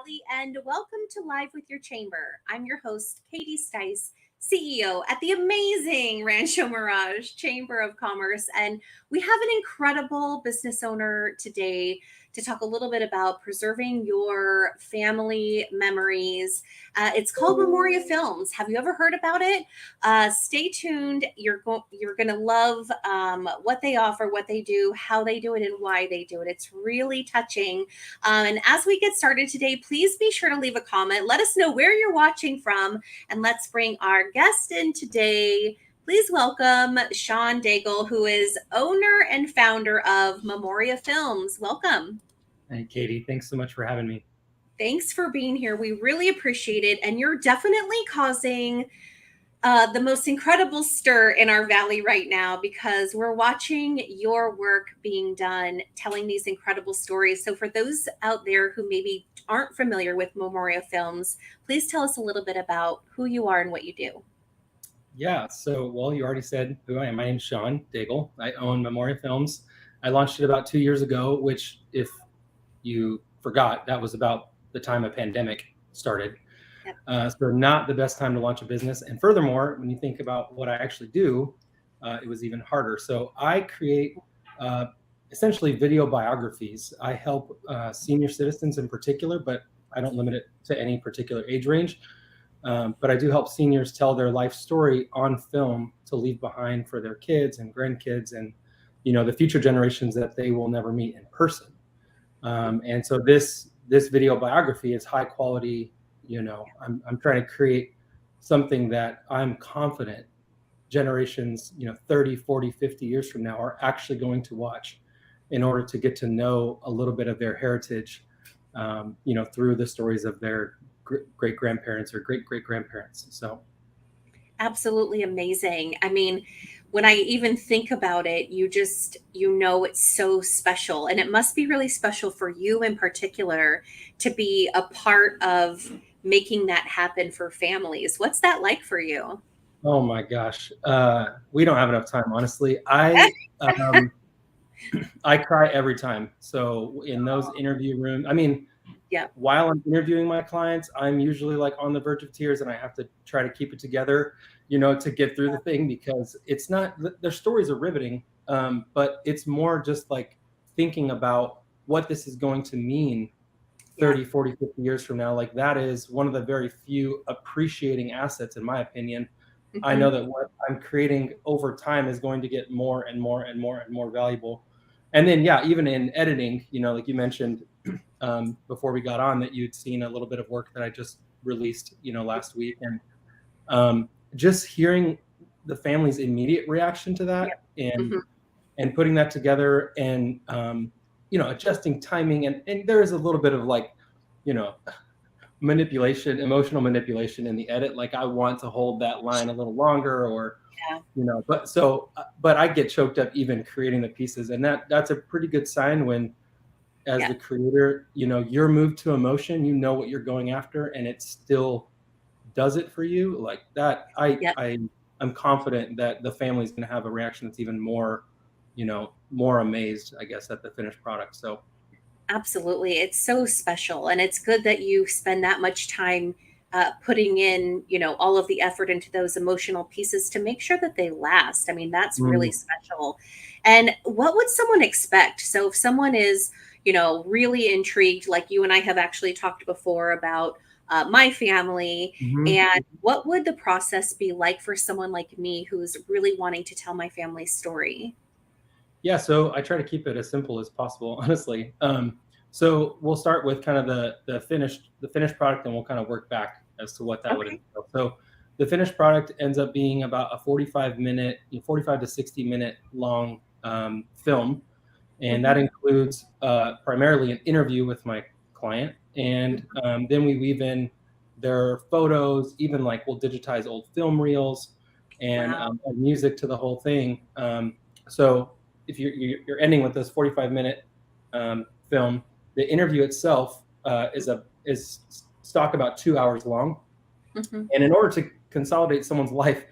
Valley, and welcome to Live with Your Chamber. I'm your host, Katie Stice, CEO at the amazing Rancho Mirage Chamber of Commerce. And we have an incredible business owner today to talk a little bit about preserving your family memories. It's called Memoria Films. Have you ever heard about it? Stay tuned. You're going to love what they offer, what they do, how they do it, and why they do it. It's really touching. And as we get started today, please be sure to leave a comment. Let us know where you're watching from, and let's bring our guest in today. Please welcome Sean Daigle, who is owner and founder of Memoria Films. Welcome. Hey, Katie, thanks so much for having me. Thanks for being here. We really appreciate it. And you're definitely causing the most incredible stir in our valley right now because we're watching your work being done, telling these incredible stories. So for those out there who maybe aren't familiar with Memoria Films, please tell us a little bit about who you are and what you do. Yeah, well, you already said who I am. My name's Sean Daigle. I own Memoria Films. I launched it about 2 years ago, which, if you forgot, that was about the time a pandemic started. Yep. So not the best time to launch a business. And furthermore, when you think about what I actually do, it was even harder. So I create essentially video biographies. I help senior citizens in particular, but I don't limit it to any particular age range. But I do help seniors tell their life story on film to leave behind for their kids and grandkids and, the future generations that they will never meet in person. And so this video biography is high quality. I'm trying to create something that I'm confident generations, 30, 40, 50 years from now are actually going to watch in order to get to know a little bit of their heritage, through the stories of their great grandparents or great grandparents. So absolutely amazing. I mean, when I even think about it, it's so special, and it must be really special for you in particular to be a part of making that happen for families. What's that like for you? Oh my gosh. We don't have enough time, honestly. I cry every time. So in those interview rooms, yeah. While I'm interviewing my clients, I'm usually like on the verge of tears, and I have to try to keep it together, to get through the thing, because it's not, their stories are riveting, but it's more just like thinking about what this is going to mean 30, 40, 50 years from now. Like, that is one of the very few appreciating assets, in my opinion. Mm-hmm. I know that what I'm creating over time is going to get more and more and more and more valuable. And then, even in editing, like you mentioned, before we got on, that you'd seen a little bit of work that I just released, last week, and just hearing the family's immediate reaction to that, and putting that together, and adjusting timing, and there is a little bit of like, manipulation, emotional manipulation in the edit. Like, I want to hold that line a little longer, or but I get choked up even creating the pieces, and that's a pretty good sign when, as the creator, you're moved to emotion, what you're going after, and it still does it for you like that. I'm confident that the family's going to have a reaction that's even more, more amazed, I guess, at the finished product. So absolutely. It's so special. And it's good that you spend that much time putting in, all of the effort into those emotional pieces to make sure that they last. I mean, that's really special. And what would someone expect? So if someone is, really intrigued, like you and I have actually talked before about my family, and what would the process be like for someone like me who's really wanting to tell my family's story? Yeah, so I try to keep it as simple as possible, honestly. So we'll start with kind of the finished product, and we'll kind of work back as to what that would entail. So the finished product ends up being about a 45 to 60 minute long film. And that includes primarily an interview with my client. And then we weave in their photos, even like we'll digitize old film reels, and add music to the whole thing. So if you're ending with this 45-minute film, the interview itself is stock about 2 hours long. And in order to consolidate someone's life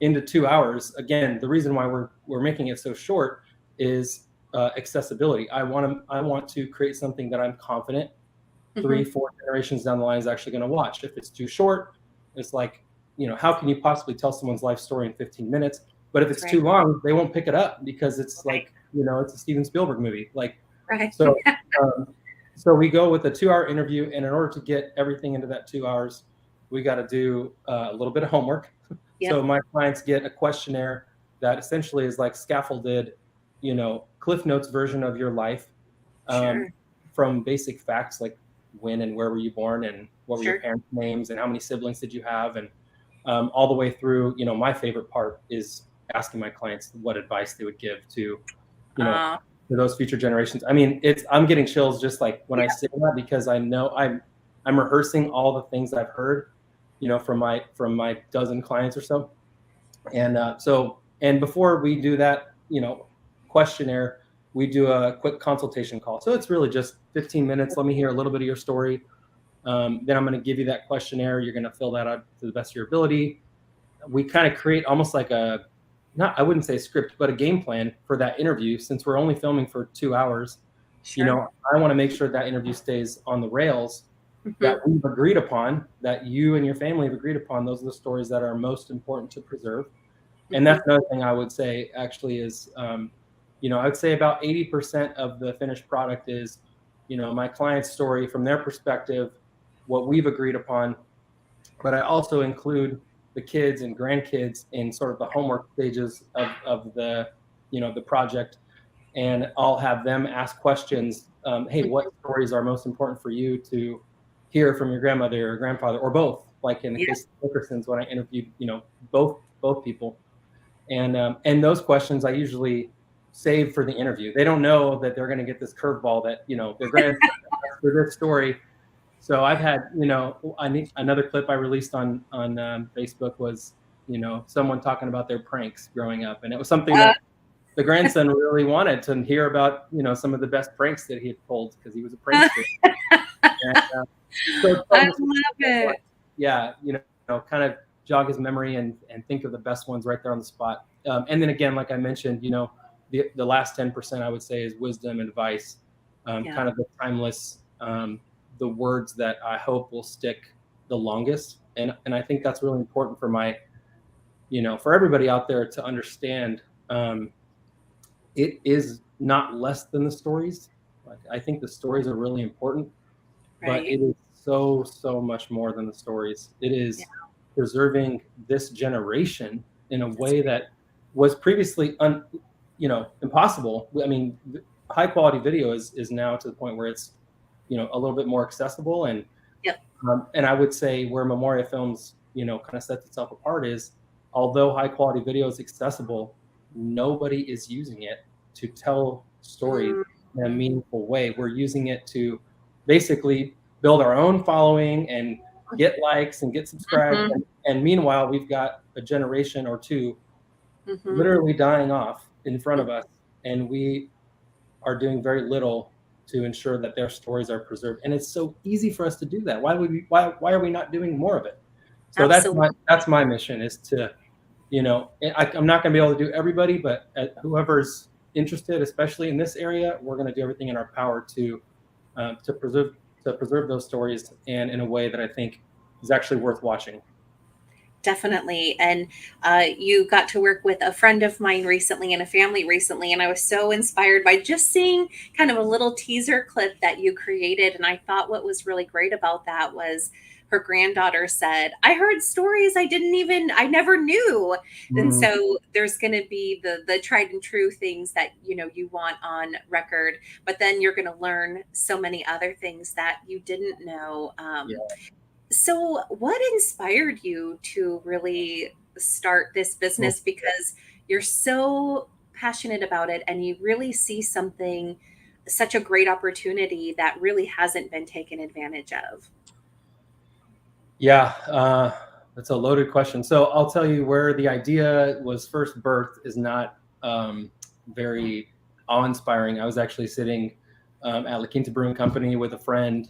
into 2 hours, again, the reason why we're making it so short is accessibility. I want to create something that I'm confident 3, 4 generations down the line is actually going to watch. If it's too short, it's like, how can you possibly tell someone's life story in 15 minutes? But if it's too long, they won't pick it up because it's like, it's a Steven Spielberg movie. Like, so, so we go with a 2-hour interview, and in order to get everything into that 2 hours, we got to do a little bit of homework. Yep. So my clients get a questionnaire that essentially is like scaffolded, Cliff Notes version of your life, from basic facts like when and where were you born and what were your parents' names and how many siblings did you have, and all the way through. My favorite part is asking my clients what advice they would give to, to those future generations. I mean, I'm getting chills just like when I say that, because I know I'm rehearsing all the things I've heard, from my dozen clients or so. And and before we do that, questionnaire, we do a quick consultation call. So it's really just 15 minutes. Let me hear a little bit of your story. Then I'm going to give you that questionnaire. You're going to fill that out to the best of your ability. We kind of create almost like I wouldn't say a script, but a game plan for that interview. Since we're only filming for 2 hours, I want to make sure that interview stays on the rails that we've agreed upon, that you and your family have agreed upon. Those are the stories that are most important to preserve. And that's another thing I would say actually is, I would say about 80% of the finished product is, my client's story from their perspective, what we've agreed upon. But I also include the kids and grandkids in sort of the homework stages of the, the project. And I'll have them ask questions. Hey, what stories are most important for you to hear from your grandmother or grandfather, or both? Like in the case of Dickerson's, when I interviewed, both people. And those questions I usually save for the interview. They don't know that they're going to get this curveball that, their grandson for this story. So I've had, another clip I released on Facebook was, someone talking about their pranks growing up. And it was something that the grandson really wanted to hear about, some of the best pranks that he had pulled because he was a prankster. So I love it. Yeah, kind of jog his memory and think of the best ones right there on the spot. And then again, like I mentioned, the last 10% I would say is wisdom and advice, kind of the timeless, the words that I hope will stick the longest. And I think that's really important for for everybody out there to understand. It is not less than the stories. Like, I think the stories are really important, but it is so much more than the stories. It is preserving this generation in a way that was previously impossible. I mean, high quality video is now to the point where it's a little bit more accessible, and and I would say where Memoria Films kind of sets itself apart is, although high quality video is accessible, nobody is using it to tell stories in a meaningful way. We're using it to basically build our own following and get likes and get subscribed. And meanwhile, we've got a generation or two literally dying off in front of us, and we are doing very little to ensure that their stories are preserved. And it's so easy for us to do that. Why are we not doing more of it? So that's my mission, is to, I'm not going to be able to do everybody, but whoever's interested, especially in this area, we're going to do everything in our power to preserve those stories, and in a way that I think is actually worth watching. Definitely. And you got to work with a friend of mine recently and a family recently, and I was so inspired by just seeing kind of a little teaser clip that you created. And I thought what was really great about that was her granddaughter said, I heard stories I never knew. And so there's going to be the tried and true things that, you want on record, but then you're going to learn so many other things that you didn't know. So what inspired you to really start this business? Because you're so passionate about it, and you really see such a great opportunity that really hasn't been taken advantage of. Yeah, that's a loaded question. So I'll tell you where the idea was first birthed is not very awe-inspiring. I was actually sitting at La Quinta Brewing Company with a friend.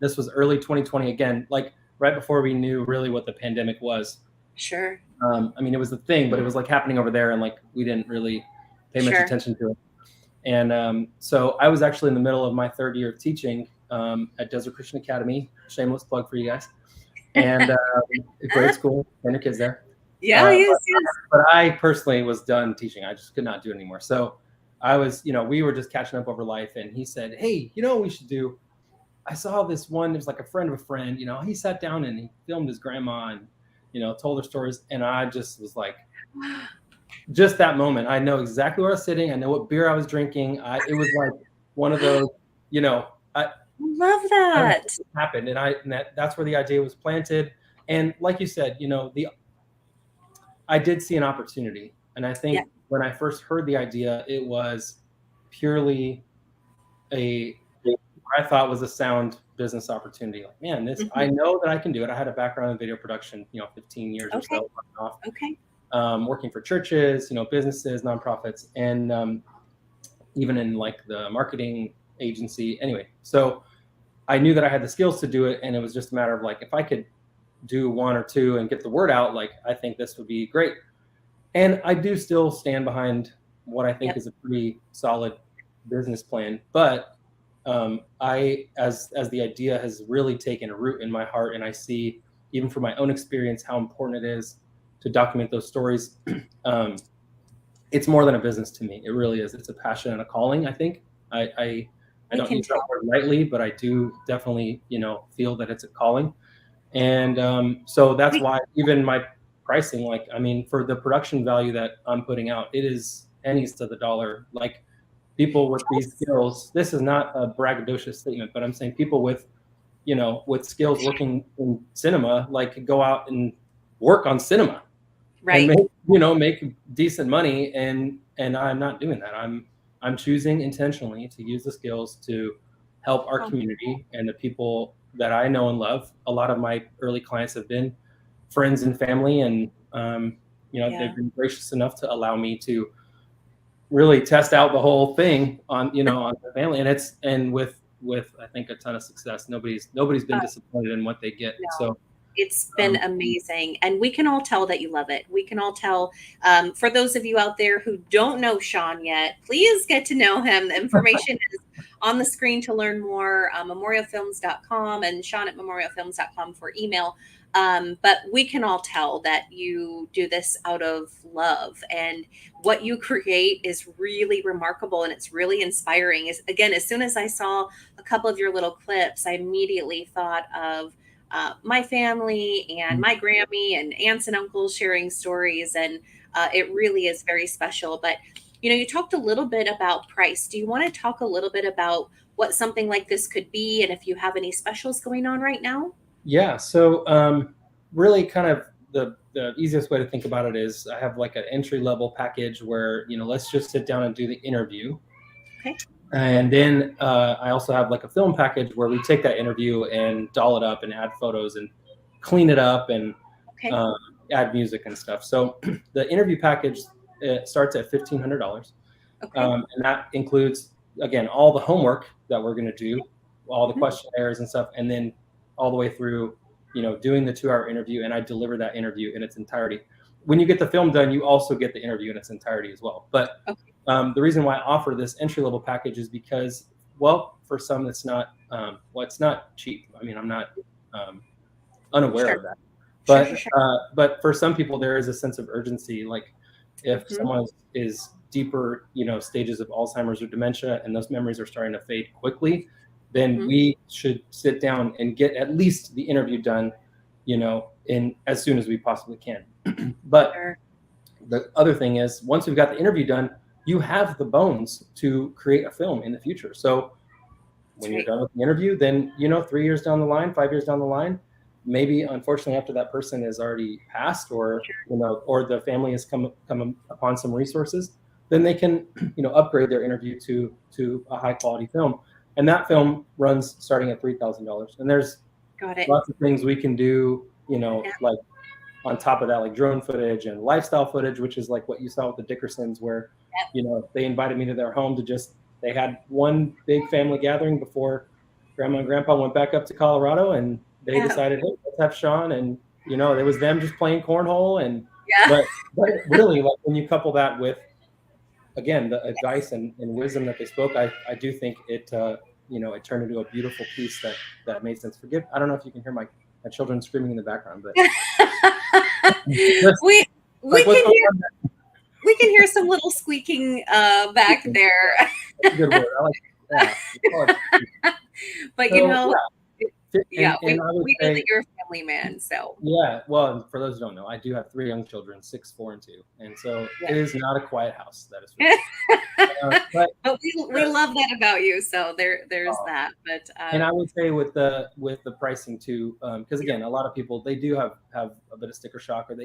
This was early 2020, again, like right before we knew really what the pandemic was. Sure. I mean, it was the thing, but it was like happening over there, and like we didn't really pay much attention to it. And so I was actually in the middle of my third year of teaching at Desert Christian Academy. Shameless plug for you guys. And great school, and your kids there. Yeah, yes. But I personally was done teaching. I just could not do it anymore. So I was, we were just catching up over life. And he said, hey, what we should do? I saw this one, it was like a friend of a friend, he sat down and he filmed his grandma and, told her stories. And I just was like, just that moment, I know exactly where I was sitting. I know what beer I was drinking. It was like one of those, I love that. It happened. And that's where the idea was planted. And like you said, I did see an opportunity. And I think when I first heard the idea, it was purely I thought was a sound business opportunity. Like, man, this, I know that I can do it. I had a background in video production, 15 years or so off. Working for churches, businesses, nonprofits, and even in like the marketing agency. Anyway, so I knew that I had the skills to do it. And it was just a matter of like, if I could do one or two and get the word out, like, I think this would be great. And I do still stand behind what I think is a pretty solid business plan. But as the idea has really taken a root in my heart, and I see, even from my own experience, how important it is to document those stories. It's more than a business to me. It really is. It's a passion and a calling, I think. I don't use that word lightly, but I do definitely, feel that it's a calling. And so that's why even my pricing, for the production value that I'm putting out, it is pennies to the dollar. Like, people with these skills, this is not a braggadocious statement, but I'm saying people with, with skills working in cinema, like, go out and work on cinema, right? And make decent money. And I'm not doing that. I'm choosing intentionally to use the skills to help our community and the people that I know and love. A lot of my early clients have been friends and family, and they've been gracious enough to allow me to really test out the whole thing on on the family, and with I think a ton of success. Nobody's been disappointed in what they get. No. So it's been amazing, and we can all tell that you love it. We can all tell. For those of you out there who don't know Sean yet, please get to know him. The information is on the screen to learn more. memoriafilms.com and Sean at memoriafilms.com for email. But we can all tell that you do this out of love, and what you create is really remarkable, and it's really inspiring. As soon as I saw a couple of your little clips, I immediately thought of my family and my Grammy and aunts and uncles sharing stories, and it really is very special. But you talked a little bit about price. Do you want to talk a little bit about what something like this could be, and if you have any specials going on right now? Yeah. So really kind of the easiest way to think about it is I have like an entry level package where, let's just sit down and do the interview. Okay. And then I also have like a film package where we take that interview and doll it up and add photos and clean it up and add music and stuff. So the interview package starts at $1,500. Okay. And that includes, again, all the homework that we're going to do, all the questionnaires and stuff, and then all the way through, doing the 2-hour interview, and I deliver that interview in its entirety. When you get the film done, you also get the interview in its entirety as well. But the reason why I offer this entry-level package is because, well, for some, it's not, it's not cheap. I mean, I'm not unaware of that. But but for some people, there is a sense of urgency. Like, if someone is deeper, stages of Alzheimer's or dementia, and those memories are starting to fade quickly, then we should sit down and get at least the interview done, in as soon as we possibly can. But the other thing is, once we've got the interview done, you have the bones to create a film in the future. So when you're done with the interview, then, 3 years down the line, 5 years down the line, maybe unfortunately after that person is already passed, or, or the family has come upon some resources, then they can, upgrade their interview to a high quality film. And that film runs starting at $3,000. And there's lots of things we can do, like on top of that, like drone footage and lifestyle footage, which is like what you saw with the Dickersons, where, they invited me to their home they had one big family gathering before Grandma and Grandpa went back up to Colorado, and they decided, hey, let's have Sean. And, it was them just playing cornhole. And, but really, like, when you couple that with, again, the advice and wisdom that they spoke, I do think it, it turned into a beautiful piece that made sense. I don't know if you can hear my children screaming in the background, but we like, what's can going hear on there? we can hear some little squeaking back there. That's a good word. I like, yeah. But So, yeah, and I would we know that say, you're a family man, so yeah, well, for those who don't know, I do have 3 young children, 6, 4, and 2, and so it is not a quiet house. That is for sure. But but we love that about you. So there's that. But and I would say with the pricing too, because again, a lot of people, they do have a bit of sticker shock, or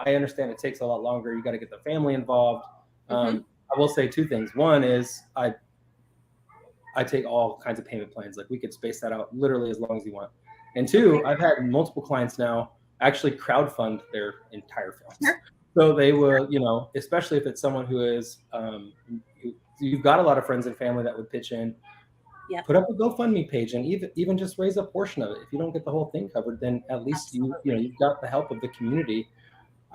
I understand it takes a lot longer. You got to get the family involved. I will say 2 things. One is I take all kinds of payment plans. Like, we could space that out literally as long as you want. And 2, I've had multiple clients now actually crowdfund their entire films. Sure. So they will, especially if it's someone who is, you've got a lot of friends and family that would pitch in. Yep. Put up a GoFundMe page, and even just raise a portion of it. If you don't get the whole thing covered, then at least you've got the help of the community.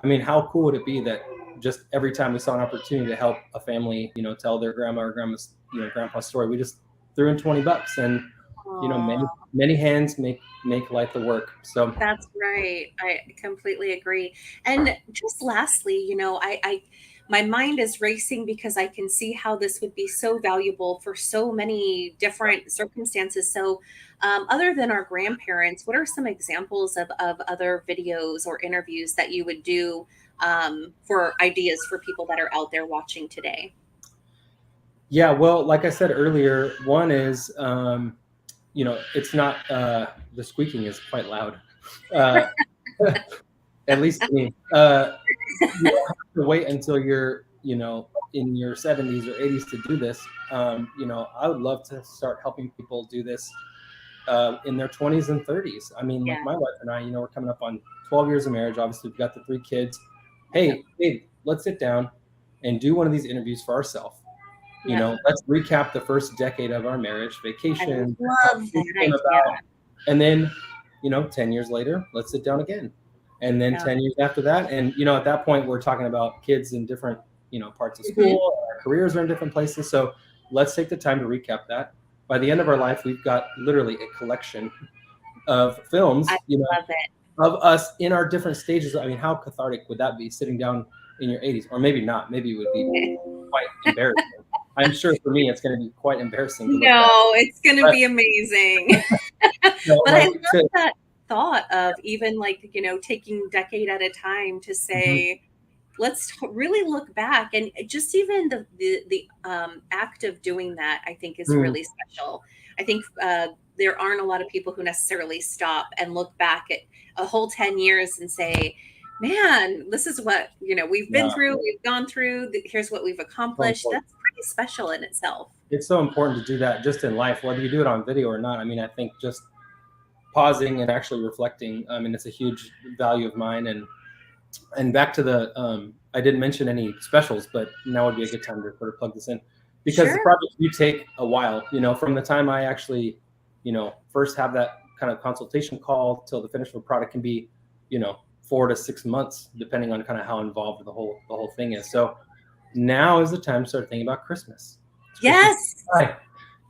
I mean, how cool would it be that just every time we saw an opportunity to help a family, tell their grandma or grandma's, grandpa's story, we just threw in $20, and many hands make light the work. So that's right. I completely agree. And just lastly, I my mind is racing because I can see how this would be so valuable for so many different circumstances. So, other than our grandparents, what are some examples of other videos or interviews that you would do for ideas for people that are out there watching today? Yeah, well, like I said earlier, one is, it's not, the squeaking is quite loud, at least to me. You don't have to wait until you're, in your 70s or 80s to do this. I would love to start helping people do this in their 20s and 30s. I mean, like my wife and I, we're coming up on 12 years of marriage. Obviously, we've got the 3 kids. Hey, let's sit down and do one of these interviews for ourselves. Let's recap the first decade of our marriage, vacation, and then, 10 years later, let's sit down again. And then 10 years after that. And, at that point, we're talking about kids in different, parts of school, our careers are in different places. So let's take the time to recap that. By the end of our life, we've got literally a collection of films, of us in our different stages. I mean, how cathartic would that be, sitting down in your 80s? Or maybe not. Maybe it would be quite embarrassing. I'm sure for me, it's going to be quite embarrassing. No, it's going to be amazing. But I love that thought of even taking decade at a time to say, let's really look back. And just even the act of doing that, I think, is really special. I think there aren't a lot of people who necessarily stop and look back at a whole 10 years and say, man, this is what, we've been through, we've gone through, here's what we've accomplished. That's pretty special in itself. It's so important to do that just in life, whether you do it on video or not. I mean, I think just pausing and actually reflecting, it's a huge value of mine. And back to the, I didn't mention any specials, but now would be a good time to sort of plug this in, because the projects do take a while, from the time I actually, first have that kind of consultation call till the finished product can be, 4 to 6 months, depending on kind of how involved the whole thing is. So now is the time to start thinking about Christmas. Yes. Right.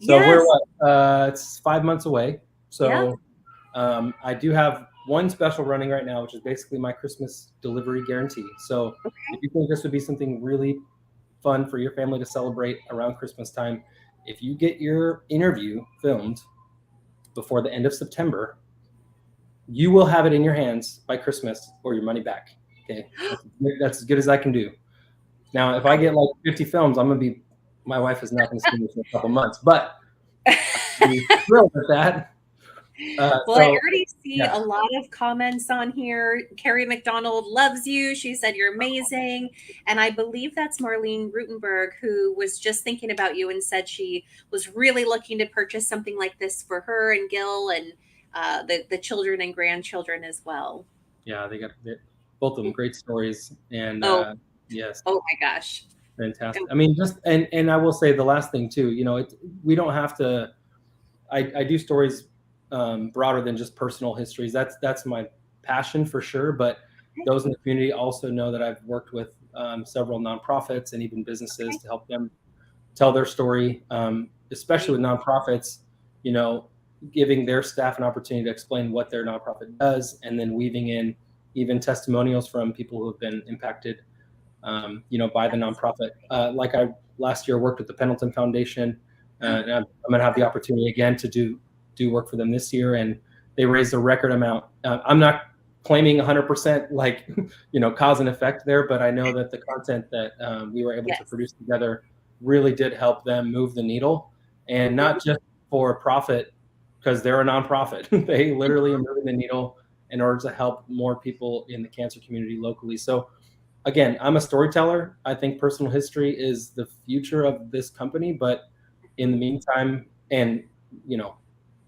So we're it's 5 months away. So I do have one special running right now, which is basically my Christmas delivery guarantee. So if you think this would be something really fun for your family to celebrate around Christmas time, if you get your interview filmed before the end of September, you will have it in your hands by Christmas or your money back. Okay. That's as good as I can do. Now, if I get like 50 films, my wife is not going to see me for a couple months, but I'm thrilled with that. I already see a lot of comments on here. Carrie McDonald loves you. She said you're amazing. And I believe that's Marlene Rutenberg, who was just thinking about you and said she was really looking to purchase something like this for her and Gil and the children and grandchildren as well. Yeah, they got both of them great stories. And yes. Oh my gosh. Fantastic. I mean, just, and I will say the last thing too, we don't have to, I do stories broader than just personal histories. That's my passion for sure. But those in the community also know that I've worked with several nonprofits and even businesses to help them tell their story, especially with nonprofits. you know, giving their staff an opportunity to explain what their nonprofit does, and then weaving in even testimonials from people who have been impacted, by the nonprofit. Like I last year worked with the Pendleton Foundation, and I'm going to have the opportunity again to do work for them this year, and they raised a record amount. I'm not claiming 100% like cause and effect there, but I know that the content that we were able to produce together really did help them move the needle, and not just for profit, because they're a nonprofit. They literally are moving the needle in order to help more people in the cancer community locally. So again, I'm a storyteller. I think personal history is the future of this company, but in the meantime, and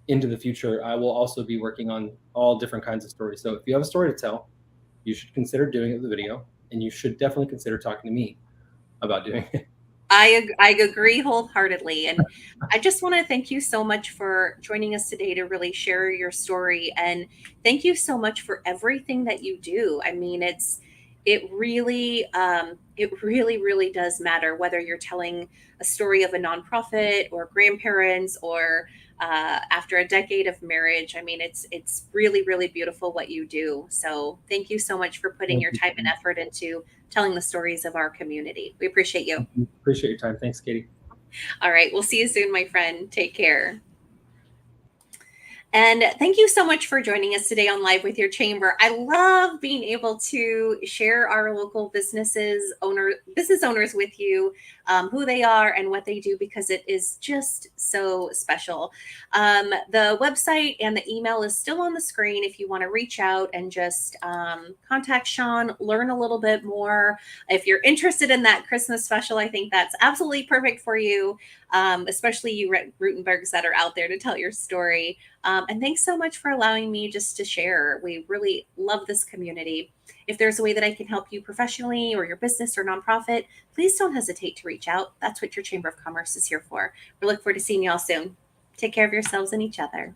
into the future, I will also be working on all different kinds of stories. So if you have a story to tell, you should consider doing it with a video, and you should definitely consider talking to me about doing it. I agree wholeheartedly. And I just want to thank you so much for joining us today to really share your story. And thank you so much for everything that you do. I mean, it really does matter whether you're telling a story of a nonprofit or grandparents or after a decade of marriage. I mean, it's really beautiful what you do. So thank you so much for putting your time and effort into telling the stories of our community. We appreciate you. Appreciate your time. Thanks, Katie. All right. We'll see you soon, my friend. Take care. And thank you so much for joining us today on Live with Your Chamber. I love being able to share our local business owners with you, who they are and what they do, because it is just so special. The website and the email is still on the screen if you want to reach out and just contact Sean, learn a little bit more. If you're interested in that Christmas special, I think that's absolutely perfect for you, especially you Rutenbergs that are out there to tell your story. And thanks so much for allowing me just to share. We really love this community. If there's a way that I can help you professionally or your business or nonprofit, please don't hesitate to reach out. That's what your Chamber of Commerce is here for. We look forward to seeing you all soon. Take care of yourselves and each other.